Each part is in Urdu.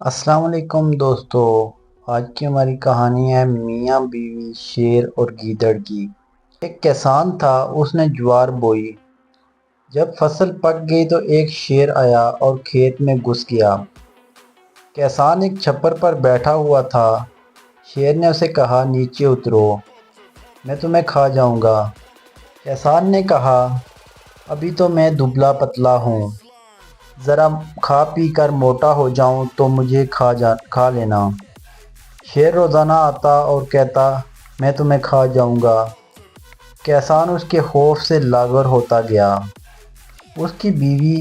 السلام علیکم دوستو، آج کی ہماری کہانی ہے میاں بیوی شیر اور گیدڑ کی۔ ایک کسان تھا، اس نے جوار بوئی۔ جب فصل پک گئی تو ایک شیر آیا اور کھیت میں گھس گیا۔ کسان ایک چھپر پر بیٹھا ہوا تھا۔ شیر نے اسے کہا، نیچے اترو، میں تمہیں کھا جاؤں گا۔ کسان نے کہا، ابھی تو میں دبلا پتلا ہوں، ذرا کھا پی کر موٹا ہو جاؤں تو مجھے کھا لینا۔ شیر روزانہ آتا اور کہتا، میں تمہیں کھا جاؤں گا۔ کسان اس کے خوف سے لاغر ہوتا گیا۔ اس کی بیوی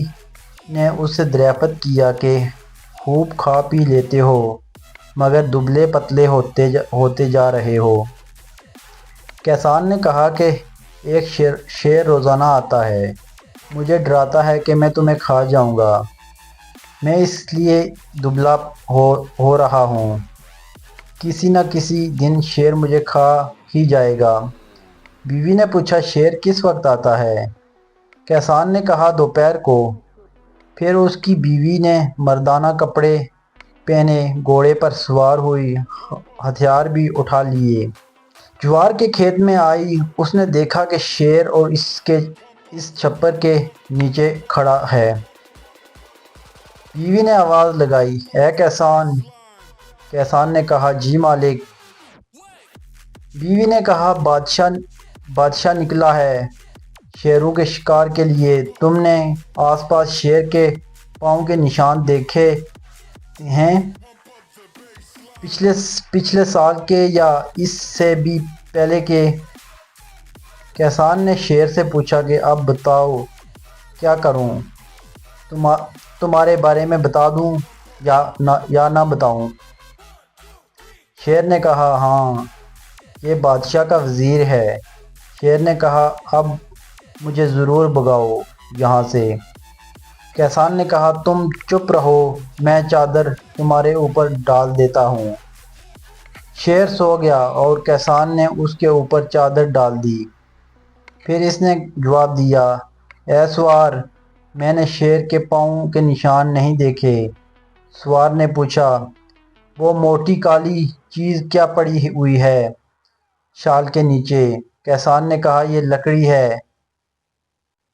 نے اس سے دریافت کیا کہ خوب کھا پی لیتے ہو مگر دبلے پتلے ہوتے جا رہے ہو۔ کسان نے کہا کہ ایک شیر روزانہ آتا ہے، مجھے ڈراتا ہے کہ میں تمہیں کھا جاؤں گا، میں اس لیے دبلا ہو رہا ہوں، کسی نہ کسی دن شیر مجھے کھا ہی جائے گا۔ بیوی نے پوچھا، شیر کس وقت آتا ہے؟ کسان نے کہا، دوپہر کو۔ پھر اس کی بیوی نے مردانہ کپڑے پہنے، گھوڑے پر سوار ہوئی، ہتھیار بھی اٹھا لیے۔ جوار کے کھیت میں آئی، اس نے دیکھا کہ شیر اور اس چھپر کے نیچے کھڑا ہے۔ بیوی نے آواز لگائی، اے کسان! کسان نے کہا، جی مالک۔ بیوی نے کہا، بادشاہ نکلا ہے شیروں کے شکار کے لیے۔ تم نے آس پاس شیر کے پاؤں کے نشان دیکھے ہیں؟ پچھلے سال کے یا اس سے بھی پہلے کے؟ کسان نے شیر سے پوچھا کہ اب بتاؤ کیا کروں، تمہارے بارے میں بتا دوں یا نہ بتاؤں؟ شیر نے کہا، ہاں، یہ بادشاہ کا وزیر ہے۔ شیر نے کہا، اب مجھے ضرور بھگاؤ یہاں سے۔ کسان نے کہا، تم چپ رہو، میں چادر تمہارے اوپر ڈال دیتا ہوں۔ شیر سو گیا اور کسان نے اس کے اوپر چادر ڈال دی۔ پھر اس نے جواب دیا، اے سوار، میں نے شیر کے پاؤں کے نشان نہیں دیکھے۔ سوار نے پوچھا، وہ موٹی کالی چیز کیا پڑی ہوئی ہے شال کے نیچے؟ کسان نے کہا، یہ لکڑی ہے،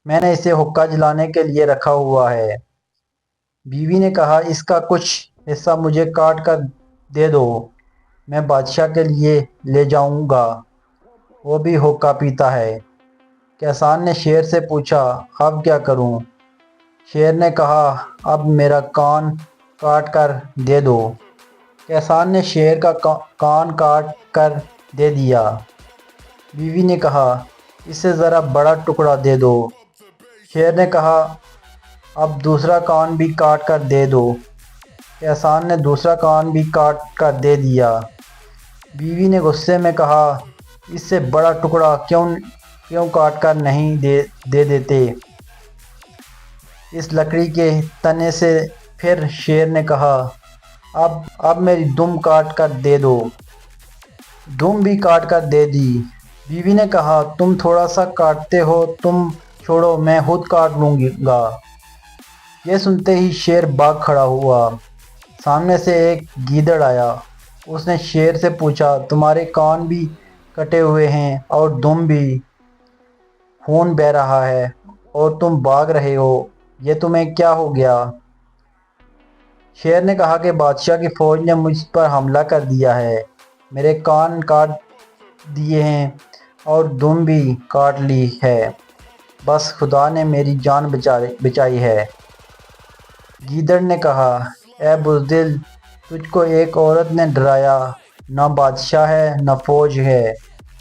میں نے اسے حقہ جلانے کے لیے رکھا ہوا ہے۔ بیوی نے کہا، اس کا کچھ حصہ مجھے کاٹ کر دے دو، میں بادشاہ کے لیے لے جاؤں گا، وہ بھی حقہ پیتا ہے۔ کسان نے شیر سے پوچھا، اب کیا کروں؟ شیر نے کہا، اب میرا کان کاٹ کر دے دو۔ کسان نے شیر کا کان کاٹ کر دے دیا۔ بیوی نے کہا، اس سے ذرا بڑا ٹکڑا دے دو۔ شیر نے کہا، اب دوسرا کان بھی کاٹ کر دے دو۔ کسان نے دوسرا کان بھی کاٹ کر دے دیا۔ بیوی نے غصے میں کہا، اس سے بڑا ٹکڑا کیوں کاٹ کر نہیں دے دیتے اس لکڑی کے تنے سے؟ پھر شیر نے کہا، اب میری دم کاٹ کر دے دو۔ دم بھی کاٹ کر دے دی۔ بیوی نے کہا، تم تھوڑا سا کاٹتے ہو، تم چھوڑو، میں خود کاٹ لوں گا۔ یہ سنتے ہی شیر بھاگ کھڑا ہوا۔ سامنے سے ایک گیدڑ آیا۔ اس نے شیر سے پوچھا، تمہارے کان بھی کٹے ہوئے ہیں اور دم بھی، خون بہہ رہا ہے اور تم بھاگ رہے ہو، یہ تمہیں کیا ہو گیا؟ شیر نے کہا کہ بادشاہ کی فوج نے مجھ پر حملہ کر دیا ہے، میرے کان کاٹ دیے ہیں اور دم بھی کاٹ لی ہے، بس خدا نے میری جان بچائی ہے۔ گیدڑ نے کہا، اے بزدل، تجھ کو ایک عورت نے ڈرایا، نہ بادشاہ ہے نہ فوج ہے،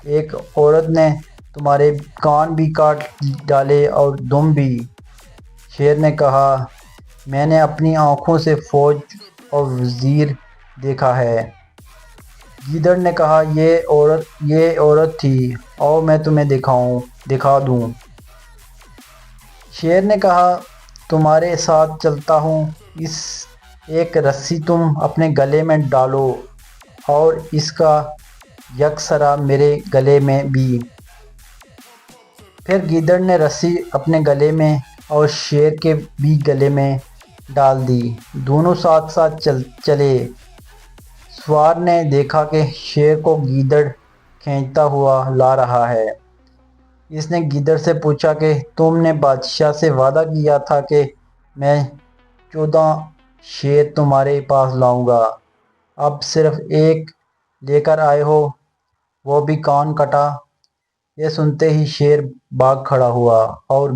ایک عورت نے تمہارے کان بھی کاٹ ڈالے اور دم بھی۔ شیر نے کہا، میں نے اپنی آنکھوں سے فوج اور وزیر دیکھا ہے۔ گیدڑ نے کہا، یہ عورت تھی، آؤ میں تمہیں دکھا دوں۔ شیر نے کہا، تمہارے ساتھ چلتا ہوں، ایک رسی تم اپنے گلے میں ڈالو اور اس کا یک سرا میرے گلے میں بھی۔ پھر گیدڑ نے رسی اپنے گلے میں اور شیر کے بھی گلے میں ڈال دی۔ دونوں ساتھ ساتھ چلے۔ سوار نے دیکھا کہ شیر کو گیدڑ کھینچتا ہوا لا رہا ہے۔ اس نے گیدڑ سے پوچھا کہ تم نے بادشاہ سے وعدہ کیا تھا کہ میں 14 شیر تمہارے پاس لاؤں گا، اب صرف ایک لے کر آئے ہو، وہ بھی کون کٹا؟ یہ سنتے ہی شیر بھاگ کھڑا ہوا اور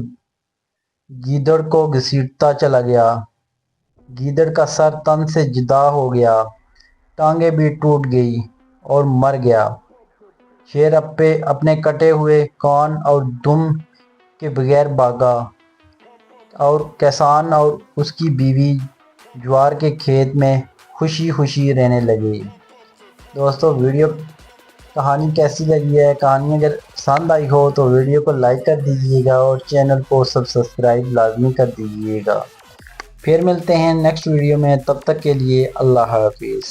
گیدڑ کو گھسیٹتا چلا گیا۔ گیدڑ کا سر تن سے جدا ہو گیا، ٹانگیں بھی ٹوٹ گئی اور مر گیا۔ شیر اپنے کٹے ہوئے کان اور دم کے بغیر بھاگا اور کسان اور اس کی بیوی جوار کے کھیت میں خوشی خوشی رہنے لگے۔ دوستو کہانی کیسی لگی ہے؟ کہانی اگر پسند آئی ہو تو ویڈیو کو لائک کر دیجیے گا اور چینل کو سبسکرائب لازمی کر دیجیے گا۔ پھر ملتے ہیں نیکسٹ ویڈیو میں، تب تک کے لیے اللہ حافظ۔